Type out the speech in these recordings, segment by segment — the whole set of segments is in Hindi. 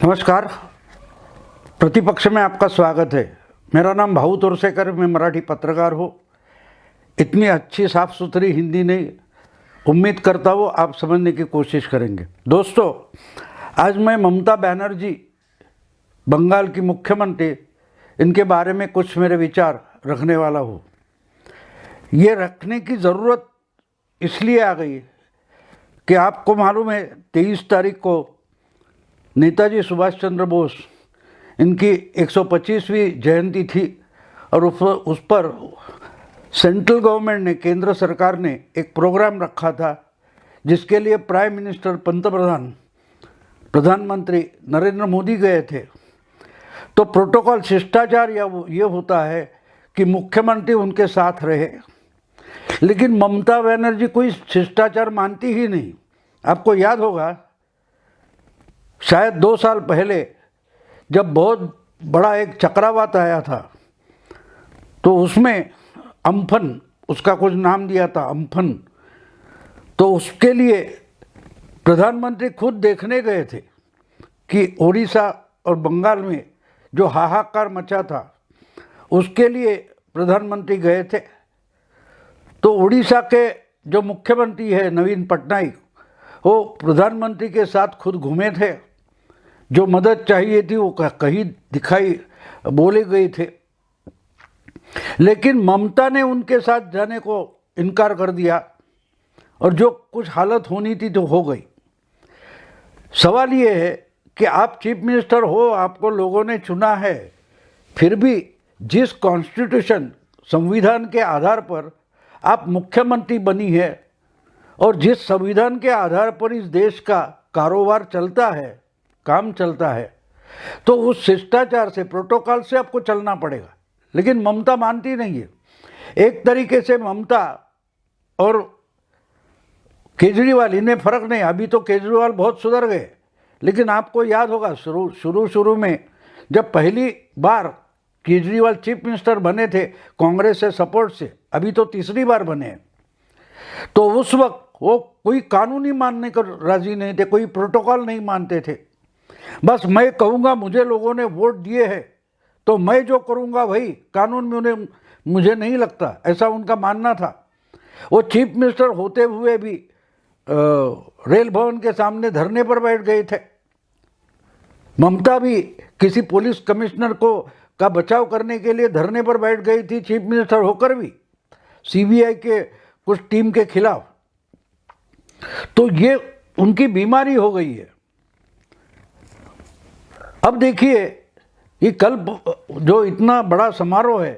नमस्कार। प्रतिपक्ष में आपका स्वागत है। मेरा नाम भाऊ तोरसेकर, मैं मराठी पत्रकार हूँ। इतनी अच्छी साफ सुथरी हिंदी नहीं, उम्मीद करता हूँ आप समझने की कोशिश करेंगे। दोस्तों, आज मैं ममता बनर्जी, बंगाल की मुख्यमंत्री, इनके बारे में कुछ मेरे विचार रखने वाला हूँ। ये रखने की ज़रूरत इसलिए आ गई कि आपको मालूम है 23 तारीख को नेताजी सुभाष चंद्र बोस, इनकी 125वीं जयंती थी और उस पर सेंट्रल गवर्नमेंट ने, केंद्र सरकार ने एक प्रोग्राम रखा था जिसके लिए प्राइम मिनिस्टर, प्रधानमंत्री नरेंद्र मोदी गए थे। तो प्रोटोकॉल, शिष्टाचार या ये होता है कि मुख्यमंत्री उनके साथ रहे, लेकिन ममता बनर्जी कोई शिष्टाचार मानती ही नहीं। आपको याद होगा, शायद 2 साल पहले जब बहुत बड़ा एक चक्रवात आया था, तो उसमें अम्फन, उसका कुछ नाम दिया था अम्फन, तो उसके लिए प्रधानमंत्री खुद देखने गए थे कि ओडिशा और बंगाल में जो हाहाकार मचा था, उसके लिए प्रधानमंत्री गए थे। तो ओडिशा के जो मुख्यमंत्री है नवीन पटनायक, वो प्रधानमंत्री के साथ खुद घूमे थे। जो मदद चाहिए थी वो कहीं दिखाई बोले गए थे, लेकिन ममता ने उनके साथ जाने को इनकार कर दिया और जो कुछ हालत होनी थी तो हो गई। सवाल ये है कि आप चीफ मिनिस्टर हो, आपको लोगों ने चुना है, फिर भी जिस कॉन्स्टिट्यूशन, संविधान के आधार पर आप मुख्यमंत्री बनी है और जिस संविधान के आधार पर इस देश का कारोबार चलता है, काम चलता है, तो उस शिष्टाचार से, प्रोटोकॉल से आपको चलना पड़ेगा। लेकिन ममता मानती नहीं है। एक तरीके से ममता और केजरीवाल, इन्हें फर्क नहीं। अभी तो केजरीवाल बहुत सुधर गए, लेकिन आपको याद होगा शुरू में जब पहली बार केजरीवाल चीफ मिनिस्टर बने थे कांग्रेस से सपोर्ट से, अभी तो तीसरी बार बने हैं, तो उस वक्त वो कोई कानूनी मानने को राजी नहीं थे, कोई प्रोटोकॉल नहीं मानते थे। बस मैं कहूँगा, मुझे लोगों ने वोट दिए हैं तो मैं जो करूँगा वही, कानून में उन्हें, मुझे नहीं लगता, ऐसा उनका मानना था। वो चीफ मिनिस्टर होते हुए भी रेल भवन के सामने धरने पर बैठ गए थे। ममता भी किसी पुलिस कमिश्नर का बचाव करने के लिए धरने पर बैठ गई थी, चीफ मिनिस्टर होकर भी, सीबीआई के कुछ टीम के खिलाफ। तो ये उनकी बीमारी हो गई है। अब देखिए, ये कल जो इतना बड़ा समारोह है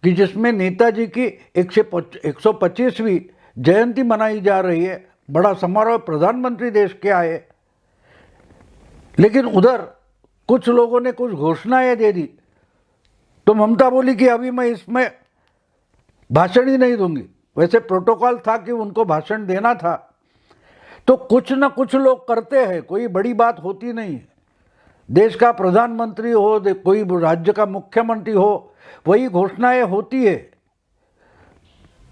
कि जिसमें नेताजी की 125वीं जयंती मनाई जा रही है, बड़ा समारोह, प्रधानमंत्री देश के आए, लेकिन उधर कुछ लोगों ने कुछ घोषणाएं दे दी। तो ममता बोली कि अभी मैं इसमें भाषण ही नहीं दूंगी। वैसे प्रोटोकॉल था कि उनको भाषण देना था। तो कुछ ना कुछ लोग करते हैं, कोई बड़ी बात होती नहीं है। देश का प्रधानमंत्री हो, कोई राज्य का मुख्यमंत्री हो, वही घोषणाएं होती है।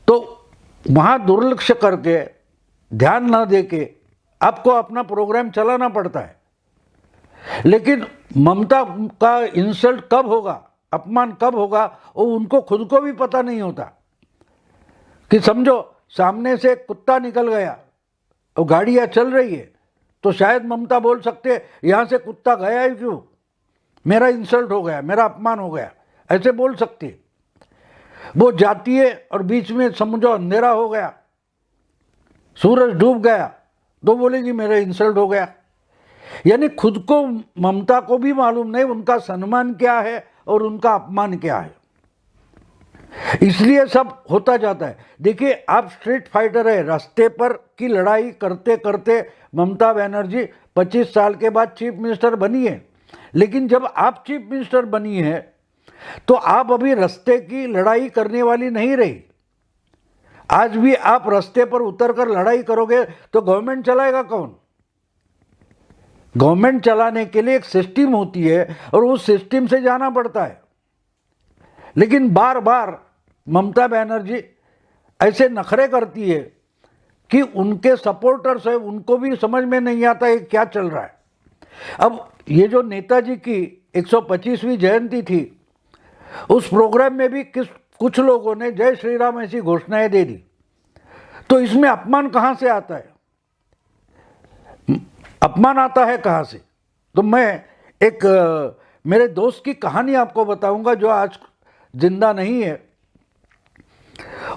तो वहाँ दुर्लक्ष्य करके, ध्यान न देके आपको अपना प्रोग्राम चलाना पड़ता है। लेकिन ममता का इंसल्ट कब होगा, अपमान कब होगा, वो उनको खुद को भी पता नहीं होता। कि समझो सामने से कुत्ता निकल गया और गाड़ियाँ चल रही है, तो शायद ममता बोल सकते, यहाँ से कुत्ता गया ही क्यों, मेरा इंसल्ट हो गया, मेरा अपमान हो गया, ऐसे बोल सकती। वो जाती है और बीच में समझो अंधेरा हो गया, सूरज डूब गया, तो बोलेगी मेरा इंसल्ट हो गया। यानी खुद को, ममता को भी मालूम नहीं उनका सम्मान क्या है और उनका अपमान क्या है, इसलिए सब होता जाता है। देखिए, आप स्ट्रीट फाइटर है, रास्ते पर की लड़ाई करते करते ममता बनर्जी 25 साल के बाद चीफ मिनिस्टर बनी है। लेकिन जब आप चीफ मिनिस्टर बनी है तो आप अभी रास्ते की लड़ाई करने वाली नहीं रही। आज भी आप रास्ते पर उतरकर लड़ाई करोगे तो गवर्नमेंट चलाएगा कौन? गवर्नमेंट चलाने के लिए एक सिस्टम होती है और उस सिस्टम से जाना पड़ता है। लेकिन बार बार ममता बनर्जी ऐसे नखरे करती है कि उनके सपोर्टर्स है, उनको भी समझ में नहीं आता है क्या चल रहा है। अब ये जो नेताजी की 125वीं जयंती थी, उस प्रोग्राम में भी कुछ लोगों ने जय श्री राम ऐसी घोषणाएं दे दी। तो इसमें अपमान कहाँ से आता है? अपमान आता है कहाँ से? तो मैं एक मेरे दोस्त की कहानी आपको बताऊंगा जो आज जिंदा नहीं है।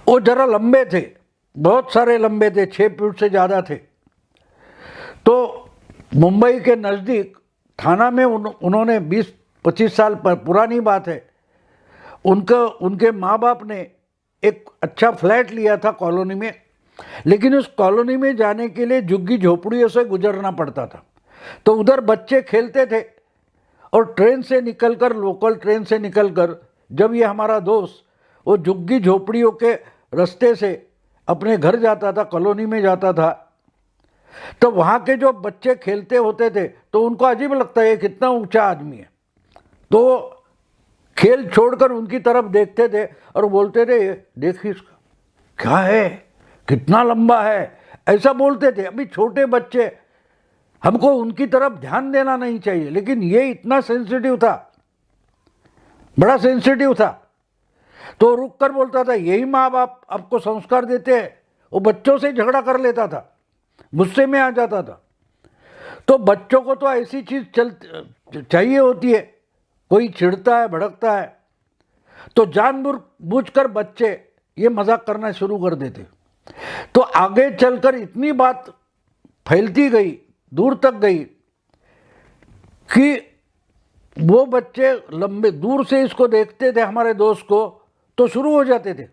वो जरा लंबे थे, बहुत सारे लंबे थे, 6 फीट से ज़्यादा थे। तो मुंबई के नज़दीक थाना में उन्होंने 20-25 साल पर पुरानी बात है, उनके माँ बाप ने एक अच्छा फ्लैट लिया था कॉलोनी में, लेकिन उस कॉलोनी में जाने के लिए झुग्गी झोपड़ियों से गुजरना पड़ता था। तो उधर बच्चे खेलते थे और ट्रेन से निकलकर, लोकल ट्रेन से निकलकर जब ये हमारा दोस्त वो झुग्गी झोपड़ियों के रास्ते से अपने घर जाता था, कॉलोनी में जाता था, तो वहाँ के जो बच्चे खेलते होते थे तो उनको अजीब लगता है कितना ऊंचा आदमी है। तो खेल छोड़कर उनकी तरफ देखते थे और बोलते थे देखिए इसका क्या है, कितना लंबा है, ऐसा बोलते थे। अभी छोटे बच्चे, हमको उनकी तरफ ध्यान देना नहीं चाहिए, लेकिन ये इतना सेंसिटिव था, बड़ा सेंसिटिव था। तो रुक कर बोलता था यही माँ बाप आपको संस्कार देते हैं। वो बच्चों से झगड़ा कर लेता था, गुस्से में आ जाता था। तो बच्चों को तो ऐसी चीज चाहिए होती है, कोई चिढ़ता है, भड़कता है, तो जानबूझकर बच्चे ये मजाक करना शुरू कर देते। तो आगे चलकर इतनी बात फैलती गई, दूर तक गई कि वो बच्चे लंबे दूर से इसको देखते थे, हमारे दोस्त को, तो शुरू हो जाते थे।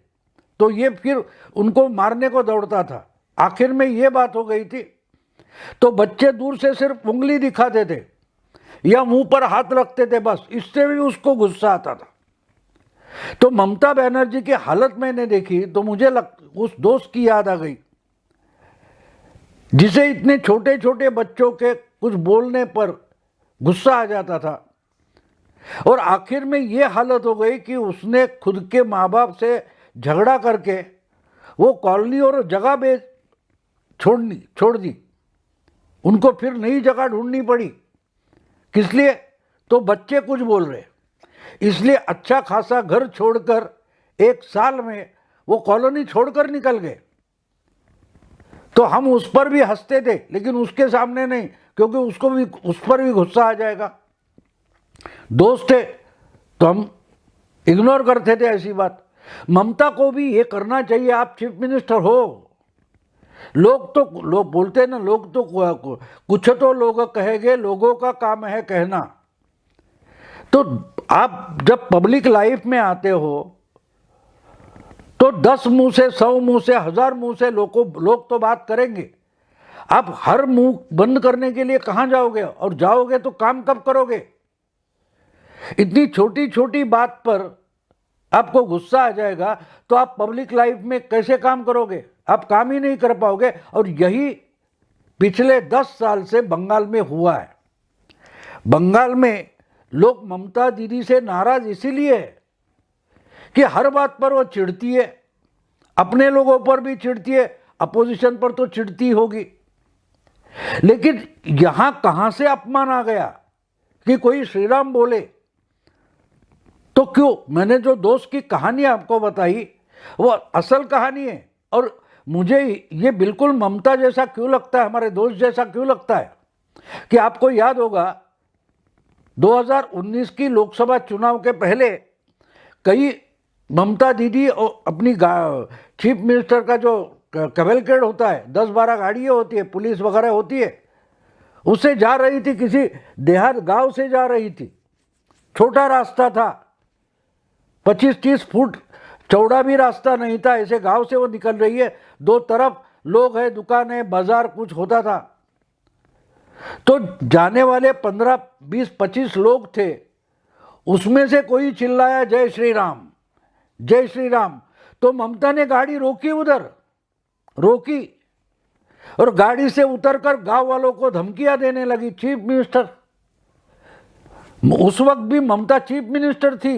तो ये फिर उनको मारने को दौड़ता था। आखिर में ये बात हो गई थी, तो बच्चे दूर से सिर्फ उंगली दिखाते थे या मुंह पर हाथ रखते थे, बस। इससे भी उसको गुस्सा आता था। तो ममता बनर्जी की हालत मैंने देखी तो मुझे उस दोस्त की याद आ गई जिसे इतने छोटे छोटे बच्चों के कुछ बोलने पर गुस्सा आ जाता था, और आखिर में ये हालत हो गई कि उसने खुद के माँ बाप से झगड़ा करके वो कॉलोनी और जगह बेच छोड़ दी। उनको फिर नई जगह ढूंढनी पड़ी। किस लिए? तो बच्चे कुछ बोल रहे, इसलिए अच्छा खासा घर छोड़कर 1 साल में वो कॉलोनी छोड़कर निकल गए। तो हम उस पर भी हंसते थे, लेकिन उसके सामने नहीं, क्योंकि उसको भी, उस पर भी गुस्सा आ जाएगा। दोस्त थे तो हम इग्नोर करते थे ऐसी बात। ममता को भी ये करना चाहिए। आप चीफ मिनिस्टर हो, लोग बोलते हैं ना, लोग तो कुछ तो लोग कहेंगे, लोगों का काम है कहना। तो आप जब पब्लिक लाइफ में आते हो तो 10 मुंह से, 100 मुंह से, 1000 मुंह से लोग तो बात करेंगे। आप हर मुंह बंद करने के लिए कहाँ जाओगे? और जाओगे तो काम कब करोगे? इतनी छोटी छोटी बात पर आपको गुस्सा आ जाएगा तो आप पब्लिक लाइफ में कैसे काम करोगे? आप काम ही नहीं कर पाओगे। और यही पिछले 10 साल से बंगाल में हुआ है। बंगाल में लोग ममता दीदी से नाराज इसीलिए है कि हर बात पर वो चिढ़ती है, अपने लोगों पर भी चिढ़ती है, अपोजिशन पर तो चिढ़ती होगी। लेकिन यहां कहां से अपमान आ गया कि कोई श्री राम बोले? तो क्यों? मैंने जो दोस्त की कहानी आपको बताई वो असल कहानी है। और मुझे ये बिल्कुल ममता जैसा क्यों लगता है, हमारे दोस्त जैसा क्यों लगता है कि आपको याद होगा 2019 की लोकसभा चुनाव के पहले कई ममता दीदी और अपनी चीफ मिनिस्टर का जो कैवलकेड होता है, 10-12 गाड़ियाँ होती है, पुलिस वगैरह होती है, उससे जा रही थी, किसी देहात गांव से जा रही थी। छोटा रास्ता था, 25-30 फुट चौड़ा भी रास्ता नहीं था, ऐसे गांव से वो निकल रही है, 2 तरफ लोग है, दुकान है, बाजार कुछ होता था। तो जाने वाले 15, 20, 25 लोग थे, उसमें से कोई चिल्लाया जय श्री राम, जय श्री राम। तो ममता ने गाड़ी रोकी, उधर रोकी और गाड़ी से उतरकर गांव वालों को धमकियां देने लगी। चीफ मिनिस्टर, उस वक्त भी ममता चीफ मिनिस्टर थी,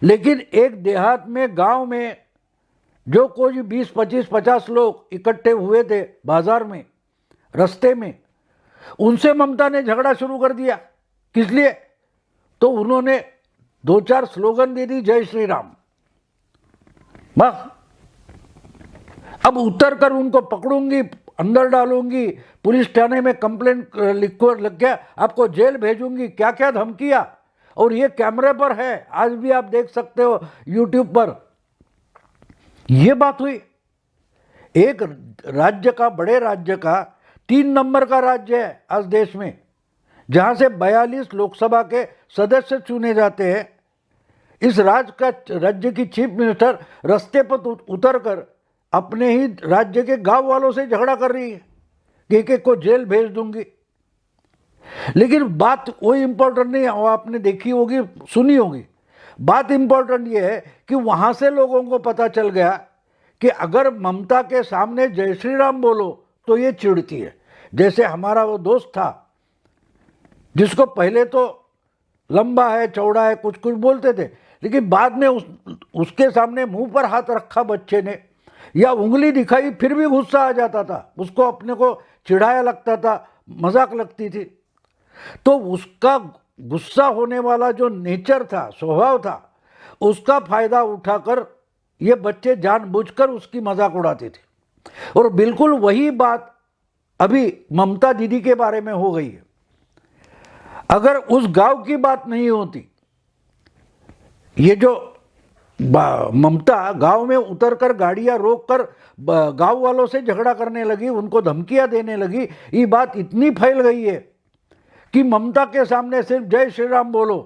लेकिन एक देहात में, गांव में जो कोई 20, 25, 50 लोग इकट्ठे हुए थे बाजार में, रास्ते में, उनसे ममता ने झगड़ा शुरू कर दिया किस लिए? तो उन्होंने 2-4 स्लोगन दे दी, जय श्री राम। बस अब उतर कर उनको पकड़ूंगी, अंदर डालूंगी, पुलिस थाने में कंप्लेंट लिख के आपको जेल भेजूंगी, क्या क्या धमकियां। और ये कैमरे पर है, आज भी आप देख सकते हो यूट्यूब पर। ये बात हुई। एक राज्य का, बड़े राज्य का 3 नंबर का राज्य है आज देश में, जहां से 42 लोकसभा के सदस्य चुने जाते हैं। इस राज्य की चीफ मिनिस्टर रास्ते पर उतर कर अपने ही राज्य के गांव वालों से झगड़ा कर रही है कि एक एक को जेल भेज दूंगी। लेकिन बात कोई इंपॉर्टेंट नहीं है, वो आपने देखी होगी, सुनी होगी। बात इंपॉर्टेंट ये है कि वहां से लोगों को पता चल गया कि अगर ममता के सामने जय श्री राम बोलो तो ये चिढ़ती है। जैसे हमारा वो दोस्त था जिसको पहले तो लंबा है, चौड़ा है, कुछ कुछ बोलते थे, लेकिन बाद में उसके सामने मुंह पर हाथ रखा बच्चे ने या उंगली दिखाई फिर भी गुस्सा आ जाता था, उसको अपने को चिढ़ाया लगता था, मजाक लगती थी। तो उसका गुस्सा होने वाला जो नेचर था, स्वभाव था, उसका फायदा उठाकर ये बच्चे जानबूझकर उसकी मजाक उड़ाते थे। और बिल्कुल वही बात अभी ममता दीदी के बारे में हो गई है। अगर उस गांव की बात नहीं होती, ये जो ममता गांव में उतरकर गाड़ियां रोककर गांव वालों से झगड़ा करने लगी, उनको धमकियां देने लगी, ये बात इतनी फैल गई है कि ममता के सामने सिर्फ जय श्री राम बोलो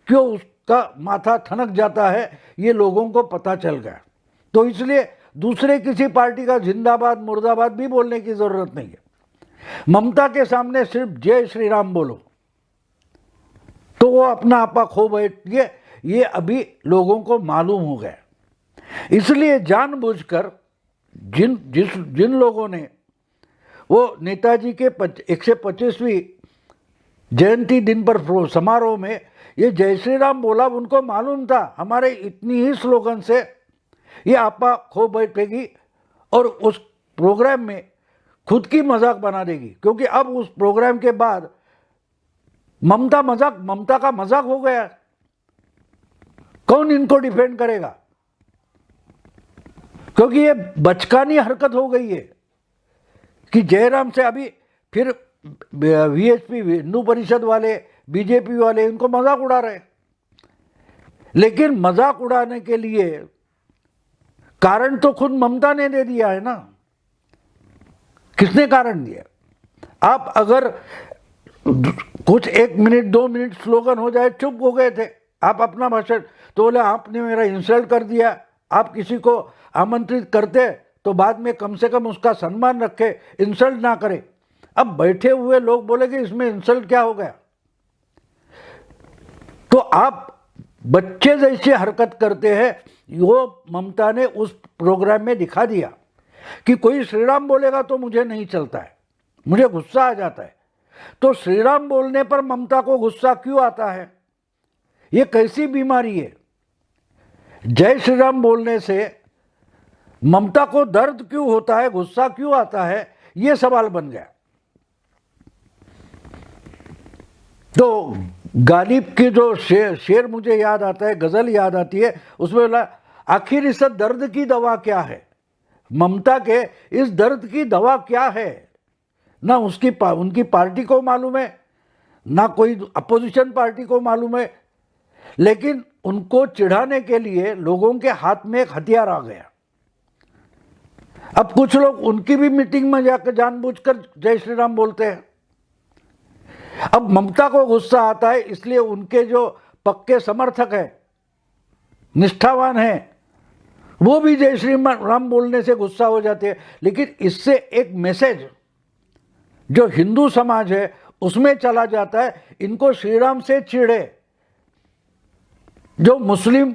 क्यों उसका माथा ठनक जाता है, ये लोगों को पता चल गया। तो इसलिए दूसरे किसी पार्टी का जिंदाबाद मुर्दाबाद भी बोलने की जरूरत नहीं है। ममता के सामने सिर्फ जय श्री राम बोलो तो वो अपना आपा खो बैठिए, ये अभी लोगों को मालूम हो गया। इसलिए जानबूझकर जिन लोगों ने वो नेताजी के 125वीं जयंती दिन पर समारोह में ये जय श्री राम बोला, उनको मालूम था हमारे इतनी ही स्लोगन से ये आपा खो बैठेगी और उस प्रोग्राम में खुद की मजाक बना देगी। क्योंकि अब उस प्रोग्राम के बाद ममता का मजाक हो गया, कौन इनको डिफेंड करेगा? क्योंकि ये बचकानी हरकत हो गई है कि जयराम से अभी फिर वीएचपी, हिंदू परिषद वाले, बीजेपी वाले इनको मजाक उड़ा रहे। लेकिन मजाक उड़ाने के लिए कारण तो खुद ममता ने दे दिया है ना। किसने कारण दिया? आप अगर कुछ 1 मिनट 2 मिनट स्लोगन हो जाए, चुप हो गए थे आप अपना भाषण, तो बोले आपने मेरा इंसल्ट कर दिया। आप किसी को आमंत्रित करते तो बाद में कम से कम उसका सम्मान रखे, इंसल्ट ना करे। अब बैठे हुए लोग बोलेंगे इसमें इंसल्ट क्या हो गया? तो आप बच्चे जैसी हरकत करते हैं। वो ममता ने उस प्रोग्राम में दिखा दिया कि कोई श्री राम बोलेगा तो मुझे नहीं चलता है, मुझे गुस्सा आ जाता है। तो श्री राम बोलने पर ममता को गुस्सा क्यों आता है? ये कैसी बीमारी है? जय श्री राम बोलने से ममता को दर्द क्यों होता है, गुस्सा क्यों आता है, ये सवाल बन गया। तो गालिब की जो शेर मुझे याद आता है, गजल याद आती है, उसमें बोला आखिर इस दर्द की दवा क्या है? ममता के इस दर्द की दवा क्या है? ना उनकी पार्टी को मालूम है, ना कोई अपोजिशन पार्टी को मालूम है। लेकिन उनको चिढ़ाने के लिए लोगों के हाथ में एक हथियार आ गया। अब कुछ लोग उनकी भी मीटिंग में जाकर जानबूझकर जय श्री राम बोलते हैं। अब ममता को गुस्सा आता है, इसलिए उनके जो पक्के समर्थक हैं, निष्ठावान हैं, वो भी जय श्री राम बोलने से गुस्सा हो जाते हैं। लेकिन इससे एक मैसेज जो हिंदू समाज है उसमें चला जाता है, इनको श्री राम से चिढ़े। जो मुस्लिम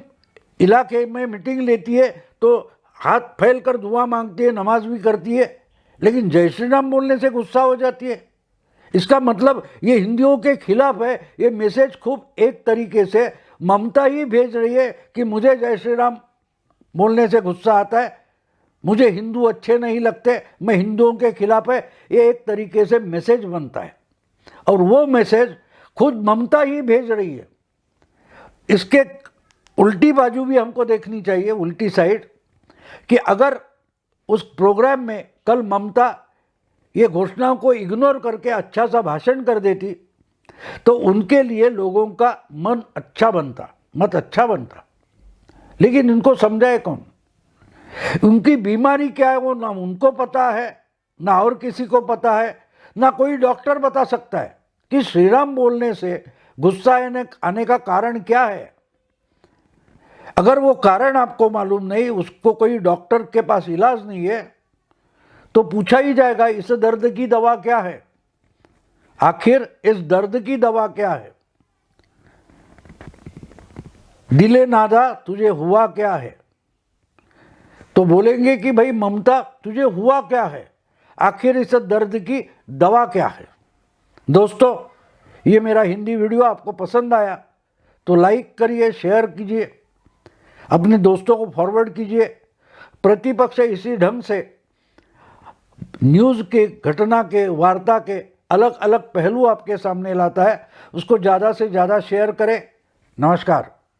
इलाके में मीटिंग लेती है तो हाथ फैलकर दुआ मांगती है, नमाज भी करती है, लेकिन जय श्री राम बोलने से गुस्सा हो जाती है। इसका मतलब ये हिंदुओं के खिलाफ है। ये मैसेज खूब एक तरीके से ममता ही भेज रही है कि मुझे जय श्री राम बोलने से गुस्सा आता है, मुझे हिंदू अच्छे नहीं लगते, मैं हिंदुओं के खिलाफ है। ये एक तरीके से मैसेज बनता है और वो मैसेज खुद ममता ही भेज रही है। इसके उल्टी बाजू भी हमको देखनी चाहिए, उल्टी साइड, कि अगर उस प्रोग्राम में कल ममता ये घोषणाओं को इग्नोर करके अच्छा सा भाषण कर देती तो उनके लिए लोगों का मन अच्छा बनता, मत अच्छा बनता। लेकिन इनको समझाए कौन? उनकी बीमारी क्या है वो ना उनको पता है, ना और किसी को पता है, ना कोई डॉक्टर बता सकता है कि श्रीराम बोलने से गुस्सा आने का कारण क्या है। अगर वो कारण आपको मालूम नहीं, उसको कोई डॉक्टर के पास इलाज नहीं है, तो पूछा ही जाएगा इस दर्द की दवा क्या है, आखिर इस दर्द की दवा क्या है। दिले नादा तुझे हुआ क्या है, तो बोलेंगे कि भाई ममता तुझे हुआ क्या है, आखिर इस दर्द की दवा क्या है। दोस्तों, ये मेरा हिंदी वीडियो आपको पसंद आया तो लाइक करिए, शेयर कीजिए, अपने दोस्तों को फॉरवर्ड कीजिए। प्रतिपक्ष इसी ढंग से न्यूज़ के, घटना के, वार्ता के अलग अलग पहलू आपके सामने लाता है, उसको ज़्यादा से ज़्यादा शेयर करें। नमस्कार।